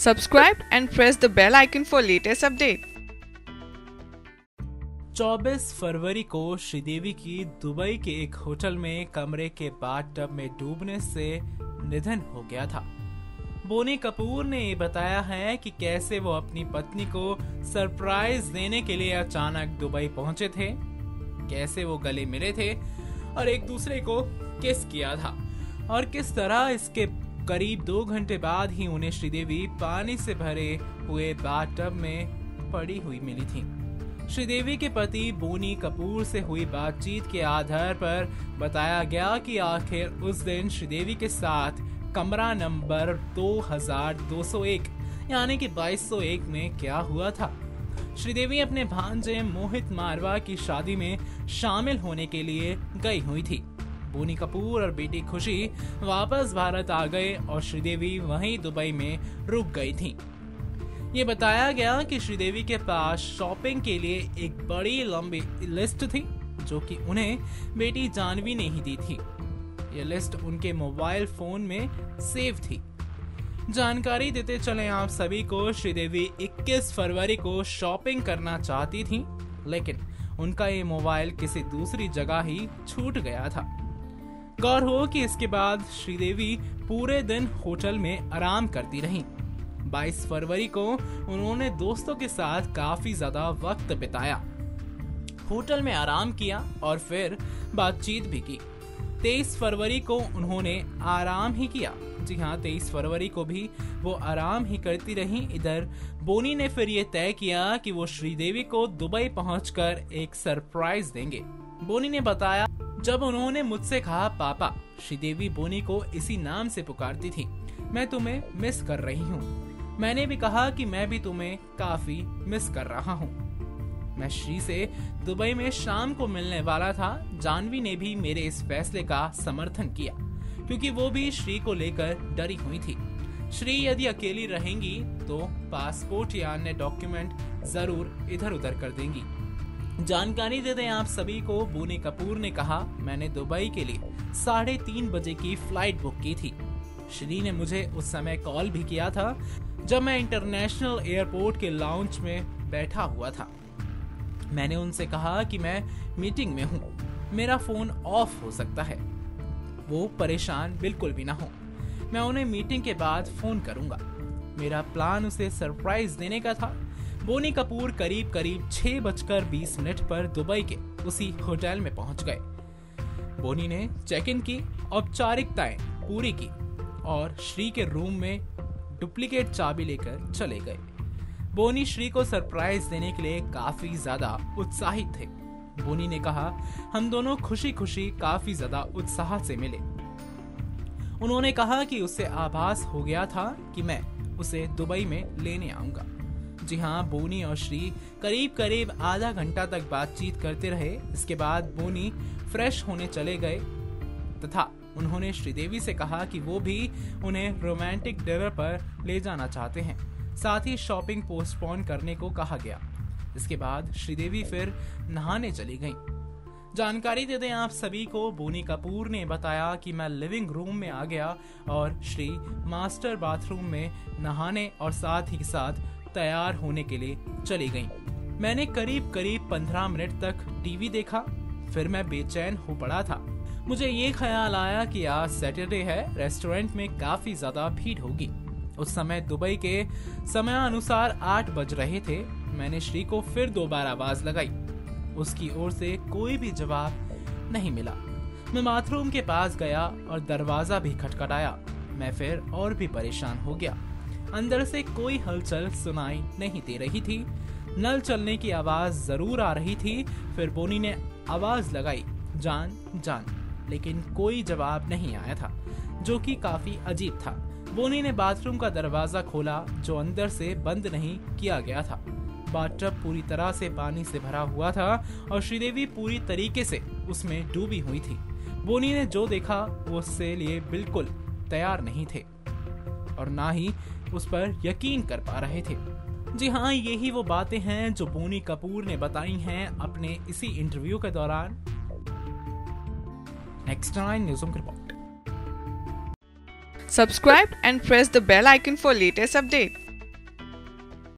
Subscribe and press the bell icon for latest update. 24 फरवरी को श्रीदेवी की Dubai के एक होटल में कमरे के बाथटब में डूबने से निधन हो गया था। बोनी कपूर ने बताया है कि कैसे वो अपनी पत्नी को सरप्राइज देने के लिए अचानक दुबई पहुंचे थे, कैसे वो गले मिले थे और एक दूसरे को किस किया था और किस तरह इसके करीब 2 घंटे बाद ही उन्हें श्रीदेवी पानी से भरे हुए बाथटब में पड़ी हुई मिली थी। श्रीदेवी के पति बोनी कपूर से हुई बातचीत के आधार पर बताया गया कि आखिर उस दिन श्रीदेवी के साथ कमरा नंबर 2201 यानी कि 2201 में क्या हुआ था। श्रीदेवी अपने भांजे मोहित मारवा की शादी में शामिल होने के लिए गई हुई थी। बोनी कपूर और बेटी खुशी वापस भारत आ गए और श्रीदेवी वहीं दुबई में रुक गई थी। ये बताया गया कि श्रीदेवी के पास शॉपिंग के लिए एक बड़ी लंबी लिस्ट थी जो कि उन्हें बेटी जानवी ने ही दी थी। ये लिस्ट उनके मोबाइल फोन में सेव थी। जानकारी देते चले आप सभी को, श्रीदेवी 21 फरवरी को शॉपिंग करना चाहती थी, लेकिन उनका ये मोबाइल किसी दूसरी जगह ही छूट गया था। गौर हो कि इसके बाद श्रीदेवी पूरे दिन होटल में आराम करती रहीं। 22 फरवरी को उन्होंने दोस्तों के साथ काफी ज्यादा वक्त बिताया, होटल में आराम किया और फिर बातचीत भी की। 23 फरवरी को उन्होंने आराम ही किया। जी हाँ, 23 फरवरी को भी वो आराम ही करती रहीं। इधर बोनी ने फिर ये तय किया कि वो श्रीदेवी को दुबई पहुंचकर एक सरप्राइज देंगे। बोनी ने बताया, जब उन्होंने मुझसे कहा पापा, श्रीदेवी बोनी को इसी नाम से पुकारती थी, मैं तुम्हें मिस कर रही हूँ। मैंने भी कहा कि मैं भी तुम्हें काफी मिस कर रहा हूँ। मैं श्री से दुबई में शाम को मिलने वाला था। जानवी ने भी मेरे इस फैसले का समर्थन किया क्योंकि वो भी श्री को लेकर डरी हुई थी। श्री यदि अकेली रहेंगी तो पासपोर्ट या अन्य डॉक्यूमेंट जरूर इधर उधर कर देंगी। जानकारी दे दें आप सभी को, बोनी कपूर ने कहा, मैंने दुबई के लिए 3:30 बजे की फ्लाइट बुक की थी। श्री ने मुझे उस समय कॉल भी किया था जब मैं इंटरनेशनल एयरपोर्ट के लाउंज में बैठा हुआ था। मैंने उनसे कहा कि मैं मीटिंग में हूँ, मेरा फोन ऑफ हो सकता है। वो परेशान बिल्कुल भी ना हो, मैं उन्हें मीटिंग के बाद फोन करूंगा। मेरा प्लान उसे सरप्राइज देने का था। बोनी कपूर करीब 6:20 पर दुबई के उसी होटल में पहुंच गए। बोनी ने चेक इन की, औपचारिकताएं पूरी की और श्री के रूम में डुप्लीकेट चाबी लेकर चले गए। बोनी श्री को सरप्राइज देने के लिए काफी ज्यादा उत्साहित थे। बोनी ने कहा, हम दोनों खुशी खुशी काफी ज्यादा उत्साह से मिले। उन्होंने कहा कि उससे आभास हो गया था कि मैं उसे दुबई में लेने आऊंगा। जी हाँ, बोनी और श्री करीब आधा घंटा तक बातचीत करते रहे। इसके बाद बोनी फ्रेश होने चले गए तथा उन्होंने श्रीदेवी से कहा कि वो भी उन्हें रोमांटिक डिनर पर ले जाना चाहते हैं। साथ ही शॉपिंग पोस्टपोन करने को कहा गया। इसके बाद श्रीदेवी फिर नहाने चली गईं। जानकारी दे दें आप सभी को, बोनी कपूर ने बताया कि मैं लिविंग रूम में आ गया और श्री मास्टर बाथरूम में नहाने और साथ ही साथ तैयार होने के लिए चली गईं। मैंने करीब 15 मिनट तक टीवी देखा, फिर मैं बेचैन हो पड़ा था। मुझे ये ख्याल आया कि आज सैटरडे है, रेस्टोरेंट में काफी ज्यादा भीड़ होगी। उस समय दुबई के समयानुसार 8 बज रहे थे। मैंने श्री को फिर 2 बार आवाज लगाई, उसकी ओर से कोई भी जवाब नहीं मिला। मैं बाथरूम के पास गया और दरवाजा भी खटखटाया। मैं फिर और भी परेशान हो गया। अंदर से कोई हलचल सुनाई नहीं दे रही थी। नल चलने की आवाज जरूर आ रही थी। फिर बोनी ने आवाज लगाई, जान जान, लेकिन कोई जवाब नहीं आया था, जो कि काफी अजीब था। बोनी ने बाथरूम का दरवाजा खोला जो अंदर से बंद नहीं किया गया था। बाथटब पूरी तरह से पानी से भरा हुआ था और श्रीदेवी पूरी तरीके से उसमें डूबी हुई थी। बोनी ने जो देखा वो उससे लिए बिल्कुल तैयार नहीं थे और ना ही उस पर यकीन कर पा रहे थे। जी हाँ, यही वो बातें हैं जो बोनी कपूर ने बताई हैं अपने इसी इंटरव्यू के दौरान। Next 9 news report. Subscribe and press the bell icon for latest update.